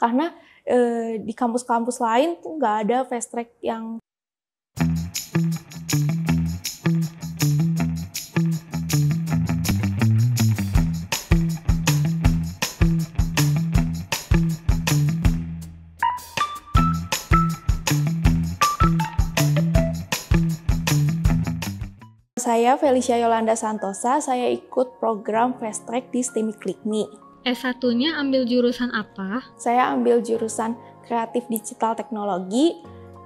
karena di kampus-kampus lain tuh nggak ada fast track yang Saya Felicia Yolanda Santosa, saya ikut program Fast Track di STIMIK LIKMI. S1-nya ambil jurusan apa? Saya ambil jurusan Kreatif Digital Teknologi,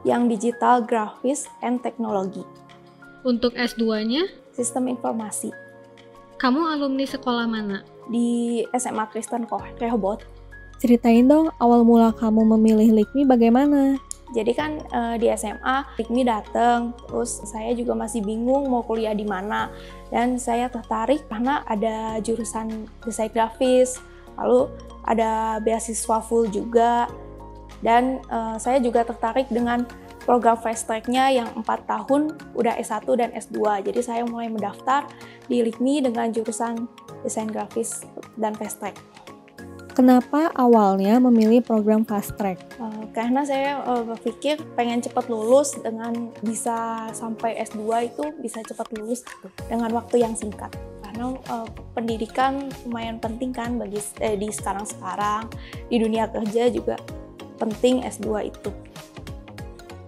yang Digital Graphics and Technology. Untuk S2-nya? Sistem Informasi. Kamu alumni sekolah mana? Di SMA Kristen Rehoboth. Ceritain dong awal mula kamu memilih LIKMI bagaimana? Jadi kan di SMA LIKMI datang, terus saya juga masih bingung mau kuliah di mana. Dan saya tertarik karena ada jurusan desain grafis, lalu ada beasiswa full juga. Dan saya juga tertarik dengan program fast track-nya yang 4 tahun udah S1 dan S2. Jadi saya mulai mendaftar di LIKMI dengan jurusan desain grafis dan fast track. Kenapa awalnya memilih program fast track? Karena saya berpikir pengen cepat lulus dengan bisa sampai S2 itu bisa cepat lulus dengan waktu yang singkat. Karena pendidikan lumayan penting kan bagi di sekarang-sekarang, di dunia kerja juga penting S2 itu.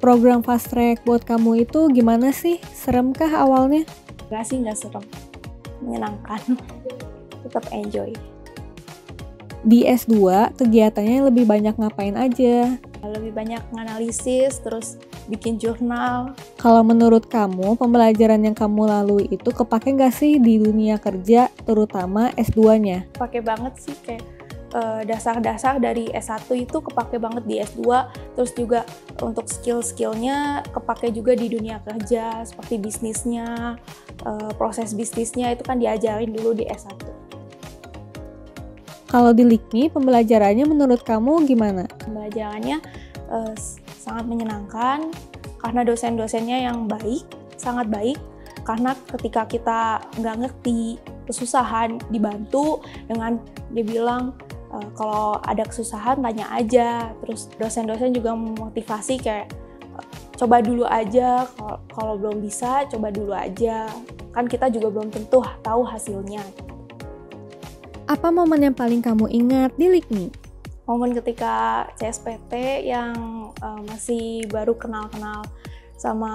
Program fast track buat kamu itu gimana sih? Seremkah awalnya? Enggak sih, nggak serem. Menyenangkan. Tetap enjoy. Di S2, kegiatannya lebih banyak ngapain aja? Lebih banyak menganalisis, terus bikin jurnal. Kalau menurut kamu, pembelajaran yang kamu lalui itu kepake nggak sih di dunia kerja, terutama S2-nya? Pakai banget sih, kayak dasar-dasar dari S1 itu kepake banget di S2, terus juga untuk skill-skillnya kepake juga di dunia kerja, seperti bisnisnya, proses bisnisnya itu kan diajarin dulu di S1. Kalau di LIKMI, pembelajarannya menurut kamu gimana? Pembelajarannya sangat menyenangkan karena dosen-dosennya yang baik, sangat baik. Karena ketika kita nggak ngerti, kesusahan, dibantu dengan dia bilang kalau ada kesusahan tanya aja. Terus dosen-dosen juga memotivasi kayak coba dulu aja, kalau belum bisa coba dulu aja. Kan kita juga belum tentu tahu hasilnya. Apa momen yang paling kamu ingat di LIKMI? Momen ketika CSPT yang masih baru kenal-kenal sama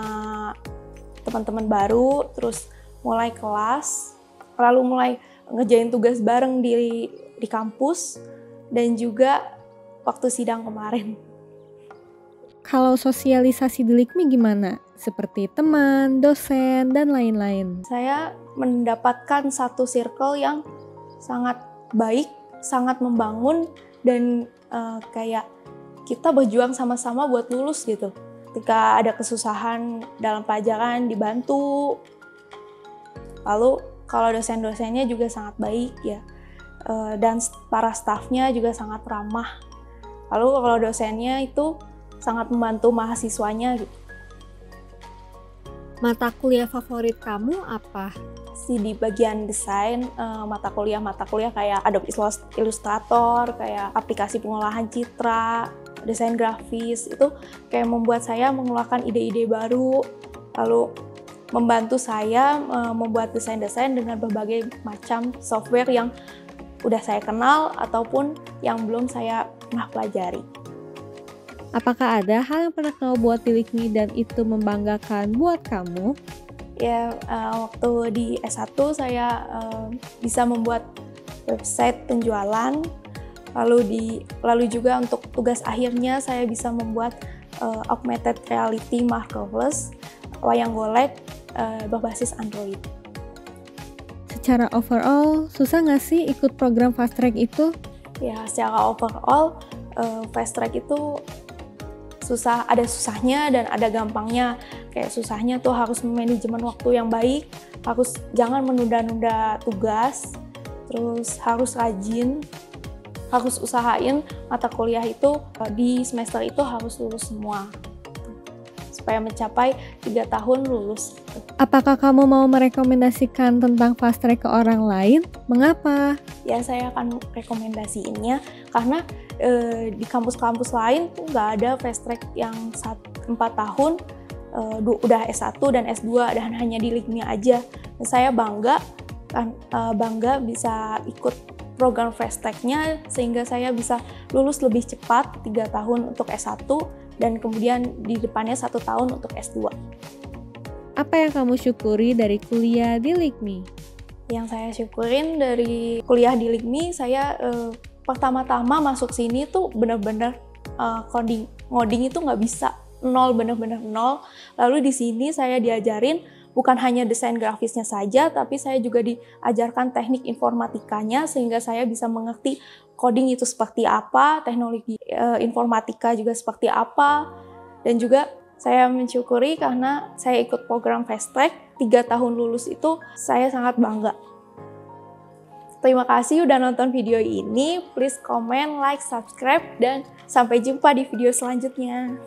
teman-teman baru, terus mulai kelas, lalu mulai ngerjain tugas bareng di kampus, dan juga waktu sidang kemarin. Kalau sosialisasi di LIKMI gimana? Seperti teman, dosen, dan lain-lain. Saya mendapatkan satu circle yang sangat baik, sangat membangun, dan kayak kita berjuang sama-sama buat lulus gitu. Ketika ada kesusahan dalam pelajaran dibantu. Lalu kalau dosen-dosennya juga sangat baik ya, dan para stafnya juga sangat ramah. Lalu kalau dosennya itu sangat membantu mahasiswanya gitu. Mata kuliah favorit kamu apa? Di bagian desain, mata kuliah kayak Adobe Illustrator, kayak aplikasi pengolahan citra, desain grafis, itu kayak membuat saya mengeluarkan ide-ide baru, lalu membantu saya membuat desain-desain dengan berbagai macam software yang udah saya kenal ataupun yang belum saya pernah pelajari. Apakah ada hal yang pernah kamu buat di LIKMI dan itu membanggakan buat kamu? Ya, waktu di S1 saya bisa membuat website penjualan, lalu juga untuk tugas akhirnya saya bisa membuat augmented reality marketplace wayang golek berbasis Android. Secara overall, susah nggak sih ikut program fast track itu? Ya, secara overall fast track itu susah, ada susahnya dan ada gampangnya. Kayak susahnya tuh harus manajemen waktu yang baik, jangan menunda-nunda tugas, terus harus rajin, harus usahain mata kuliah itu di semester itu harus lulus semua supaya mencapai 3 tahun lulus. Apakah kamu mau merekomendasikan tentang fast track ke orang lain? Mengapa? Ya, saya akan rekomendasiinnya karena di kampus-kampus lain tuh nggak ada fast track yang 4 tahun, udah S1 dan S2 dan hanya di LIKMI aja. Dan saya bangga bisa ikut program fast track-nya sehingga saya bisa lulus lebih cepat 3 tahun untuk S1 dan kemudian di depannya 1 tahun untuk S2. Apa yang kamu syukuri dari kuliah di LIKMI? Yang saya syukurin dari kuliah di LIKMI, saya pertama-tama masuk sini tuh benar-benar ngoding itu nggak bisa, nol, benar-benar nol. Lalu di sini saya diajarin bukan hanya desain grafisnya saja, tapi saya juga diajarkan teknik informatikanya sehingga saya bisa mengerti coding itu seperti apa, teknologi informatika juga seperti apa, dan juga saya mensyukuri karena saya ikut program fast track 3 tahun lulus itu saya sangat bangga. Terima kasih udah nonton video ini. Please comment, like, subscribe, dan sampai jumpa di video selanjutnya.